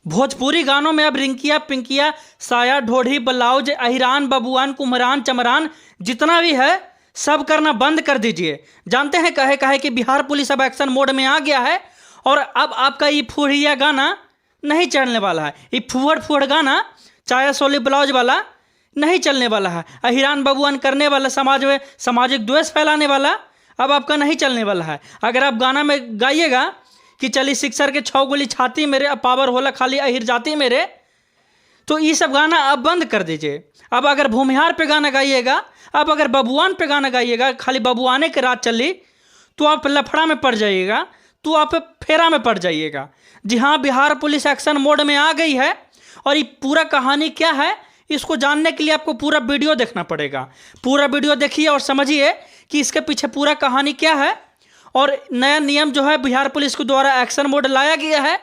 भोजपुरी गानों में अब रिंकिया पिंकिया, साया, ढोढ़ी, ब्लाउज, अहिरान, बबुआन, कुम्हरान, चमरान जितना भी है सब करना बंद कर दीजिए। जानते हैं कहे कहे कि बिहार पुलिस अब एक्शन मोड में आ गया है और अब आपका ये फुहड़िया गाना नहीं चलने वाला है। ये फुहड़ फुहड़ गाना चाया सोली ब्लाउज वाला नहीं चलने वाला है। अहिरान बबुआन करने वाला, समाज में सामाजिक द्वेष फैलाने वाला अब आपका नहीं चलने वाला है। अगर आप गाना में गाइएगा कि चली सिक्सर के 6 गोली छाती मेरे, अब पावर होला खाली अहिर जाती मेरे, तो ये सब गाना अब बंद कर दीजिए। अब अगर भूमिहार पे गाना गाइएगा, अब अगर बबुआन पे गाना गाइएगा, खाली बबुआने के रात चली, तो आप लफड़ा में पड़ जाइएगा, तो आप फेरा में पड़ जाइएगा। जी हाँ, बिहार पुलिस एक्शन मोड में आ गई है और ये पूरा कहानी क्या है इसको जानने के लिए आपको पूरा वीडियो देखना पड़ेगा। पूरा वीडियो देखिए और समझिए कि इसके पीछे पूरा कहानी क्या है और नया नियम जो है बिहार पुलिस के द्वारा एक्शन मोड लाया गया है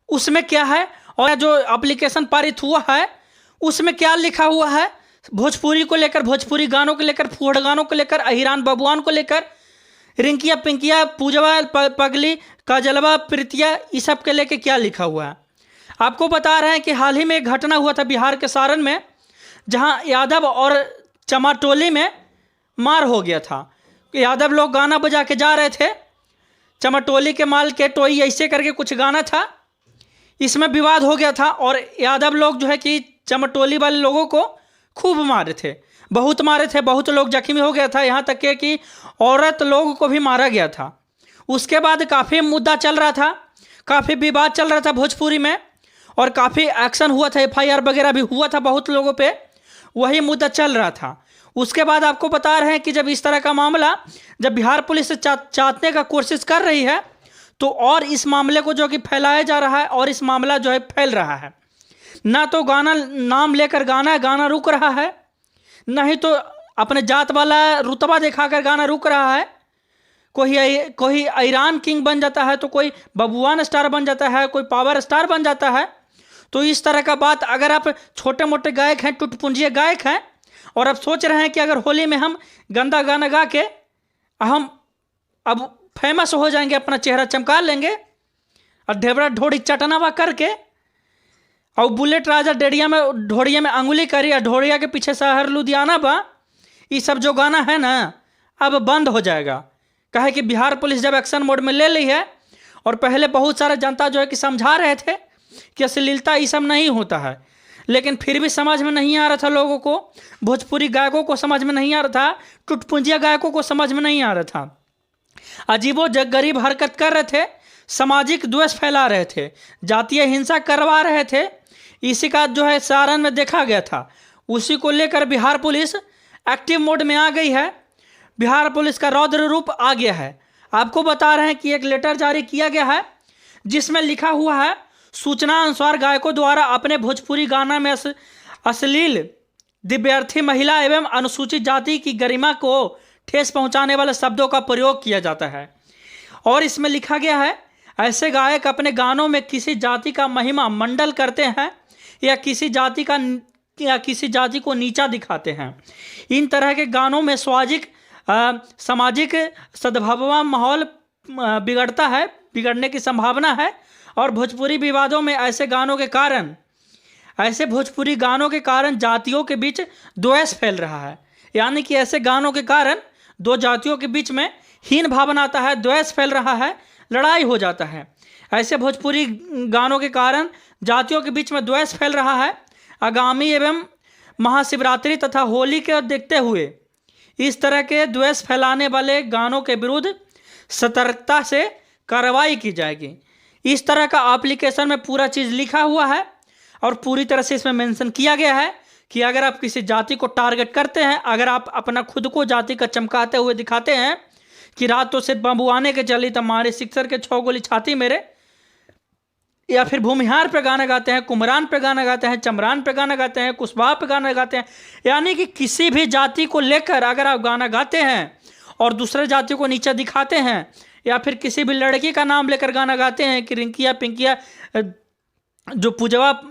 उसमें क्या है, और जो एप्लीकेशन पारित हुआ है उसमें क्या लिखा हुआ है भोजपुरी को लेकर, भोजपुरी गानों को लेकर, फुहड़ गानों को लेकर, अहिरान बबुआन को लेकर, रिंकिया पिंकिया, पूजवा पगली, काजलवा, प्रीतिया, इस सब के लेकर क्या लिखा हुआ है। आपको बता रहे हैं कि हाल ही में एक घटना हुआ था बिहार के सारण में, जहां यादव और चमाटोली में मार हो गया था। यादव लोग गाना बजा के जा रहे थे, चमाटोली के माल के टोई ऐसे करके कुछ गाना था, इसमें विवाद हो गया था और यादव लोग जो है कि चमाटोली वाले लोगों को खूब मारे थे, बहुत मारे थे, बहुत लोग जख्मी हो गया था, यहाँ तक के कि औरत लोग को भी मारा गया था। उसके बाद काफ़ी मुद्दा चल रहा था, काफ़ी विवाद चल रहा था भोजपुरी में और काफ़ी एक्शन हुआ था, FIR वगैरह भी हुआ था बहुत लोगों पे, वही मुद्दा चल रहा था। उसके बाद आपको बता रहे हैं कि जब इस तरह का मामला जब बिहार पुलिस से चाटने का कोशिश कर रही है तो और इस मामले को जो कि फैलाया जा रहा है और इस मामला जो है फैल रहा है। ना तो गाना नाम लेकर गाना रुक रहा है, नहीं तो अपने जात वाला रुतबा दिखाकर गाना रुक रहा है। कोई अहिरान किंग बन जाता है तो कोई बबुआन स्टार बन जाता है, कोई पावर स्टार बन जाता है। तो इस तरह का बात, अगर आप छोटे मोटे गायक हैं, टुटपुंजिया गायक हैं और अब सोच रहे हैं कि अगर होली में हम गंदा गाना गा के हम अब फेमस हो जाएंगे, अपना चेहरा चमका लेंगे और ढेबरा ढोड़ी चटनावा करके और बुलेट राजा डेढ़िया में ढोड़िया में अंगुली करी और ढोड़िया के पीछे शहर लुधियाना बा, ये सब जो गाना है ना अब बंद हो जाएगा। कहे कि बिहार पुलिस जब एक्शन मोड में ले ली है और पहले बहुत सारे जनता जो है कि समझा रहे थे कि अश्लीलता ये सब नहीं होता है, लेकिन फिर भी समझ में नहीं आ रहा था लोगों को, भोजपुरी गायकों को समझ में नहीं आ रहा था, टुटपुंजिया गायकों को समझ में नहीं आ रहा था। अजीबो गरीब हरकत कर रहे थे, सामाजिक द्वेष फैला रहे थे, जातीय हिंसा करवा रहे थे। इसी का जो है सारण में देखा गया था, उसी को लेकर बिहार पुलिस एक्टिव मोड में आ गई है। बिहार पुलिस का रौद्र रूप आ गया है। आपको बता रहे हैं कि एक लेटर जारी किया गया है जिसमें लिखा हुआ है, सूचना अनुसार गायकों द्वारा अपने भोजपुरी गाना में अश्लील, दिव्यार्थी, महिला एवं अनुसूचित जाति की गरिमा को ठेस पहुंचाने वाले शब्दों का प्रयोग किया जाता है। और इसमें लिखा गया है, ऐसे गायक अपने गानों में किसी जाति का महिमा मंडल करते हैं या किसी जाति को नीचा दिखाते हैं। इन तरह के गानों में सामाजिक सद्भावना माहौल बिगड़ने की संभावना है और भोजपुरी विवादों में ऐसे भोजपुरी गानों के कारण जातियों के बीच द्वेष फैल रहा है। यानी कि ऐसे गानों के कारण दो जातियों के बीच में हीन भावना आता है, द्वेष फैल रहा है, लड़ाई हो जाता है। ऐसे भोजपुरी गानों के कारण जातियों के बीच में द्वेष फैल रहा है। आगामी एवं महाशिवरात्रि तथा होली के देखते हुए इस तरह के द्वेष फैलाने वाले गानों के विरुद्ध सतर्कता से कार्रवाई की जाएगी। इस तरह का एप्लीकेशन में पूरा चीज़ लिखा हुआ है और पूरी तरह से इसमें मेंशन किया गया है कि अगर आप किसी जाति को टारगेट करते हैं, अगर आप अपना खुद को जाति का चमकाते हुए दिखाते हैं कि रात तो सिर्फ बबुआने के चली तो मारे सिक्सर के 6 गोली छाती मेरे, या फिर भूमिहार पे गाना गाते हैं, कुमरान पे गाना गाते हैं, चमरान पे गाना गाते हैं, कुशवाहा पे गाना गाते हैं, यानी कि किसी भी जाति को लेकर अगर आप गाना गाते हैं और दूसरे जाति को नीचा दिखाते हैं या फिर किसी भी लड़की का नाम लेकर गाना गाते हैं कि रिंकिया पिंकिया, जो पूजवा,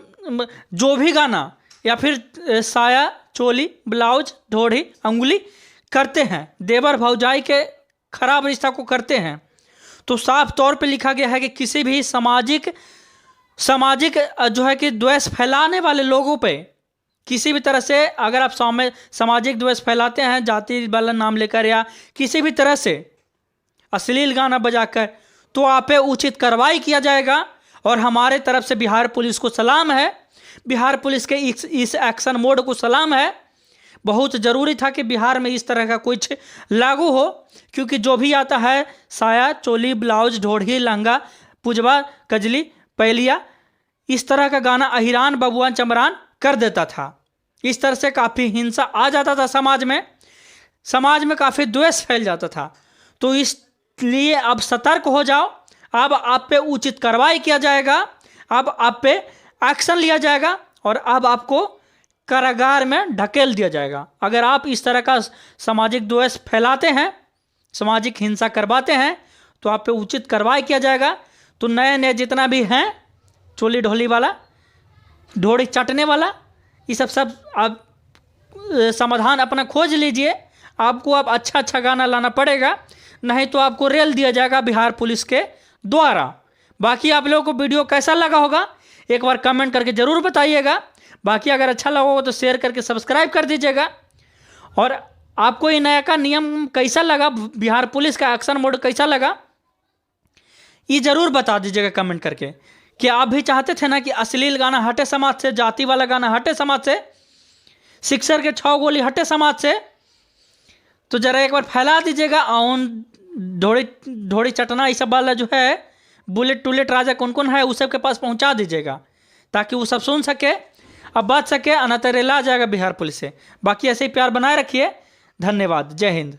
जो भी गाना, या फिर साया चोली ब्लाउज ढोढ़ी अंगुली करते हैं, देवर भौजाई के खराब रिश्ता को करते हैं, तो साफ तौर पे लिखा गया है कि किसी भी सामाजिक सामाजिक जो है कि द्वेष फैलाने वाले लोगों पे किसी भी तरह से अगर आप सामाजिक द्वेष फैलाते हैं जाति वाला नाम लेकर या किसी भी तरह से अश्लील गाना बजाकर, तो आप पे उचित कार्रवाई किया जाएगा। और हमारे तरफ से बिहार पुलिस को सलाम है, बिहार पुलिस के इस एक्शन मोड को सलाम है। बहुत ज़रूरी था कि बिहार में इस तरह का कुछ लागू हो, क्योंकि जो भी आता है साया चोली ब्लाउज ढोढ़ी लहंगा पुजवा कजली पैलिया इस तरह का गाना अहिरान बबुआन चमरान कर देता था। इस तरह से काफ़ी हिंसा आ जाता था समाज में काफ़ी द्वेष फैल जाता था। तो इसलिए अब सतर्क हो जाओ, अब आप पे उचित कार्रवाई किया जाएगा, अब आप पे एक्शन लिया जाएगा और अब आपको कारागार में ढकेल दिया जाएगा। अगर आप इस तरह का सामाजिक द्वेष फैलाते हैं, सामाजिक हिंसा करवाते हैं, तो आप पे उचित कार्रवाई किया जाएगा। तो नए नए जितना भी हैं चोली ढोली वाला ढोड़ी चाटने वाला ये सब आप समाधान अपना खोज लीजिए। आपको अब अच्छा गाना लाना पड़ेगा, नहीं तो आपको रेल दिया जाएगा बिहार पुलिस के द्वारा। बाकी आप लोगों को वीडियो कैसा लगा होगा एक बार कमेंट करके ज़रूर बताइएगा। बाकी अगर अच्छा लगा होगा तो शेयर करके सब्सक्राइब कर दीजिएगा। और आपको ये नया का नियम कैसा लगा, बिहार पुलिस का एक्शन मोड कैसा लगा, ये ज़रूर बता दीजिएगा कमेंट करके। कि आप भी चाहते थे ना कि अश्लील गाना हटे समाज से, जाति वाला गाना हटे समाज से, सिक्सर के 6 गोली हटे समाज से, तो ज़रा एक बार फैला दीजिएगा। और ढोड़ी चटना ये सब वाला जो है बुलेट टुलेट राजा कौन कौन है उस सब के पास पहुंचा दीजिएगा, ताकि वो सब सुन सके, अब बच सके, अनतरेला आ जाएगा बिहार पुलिस से। बाकी ऐसे ही प्यार बनाए रखिए। धन्यवाद। जय हिंद।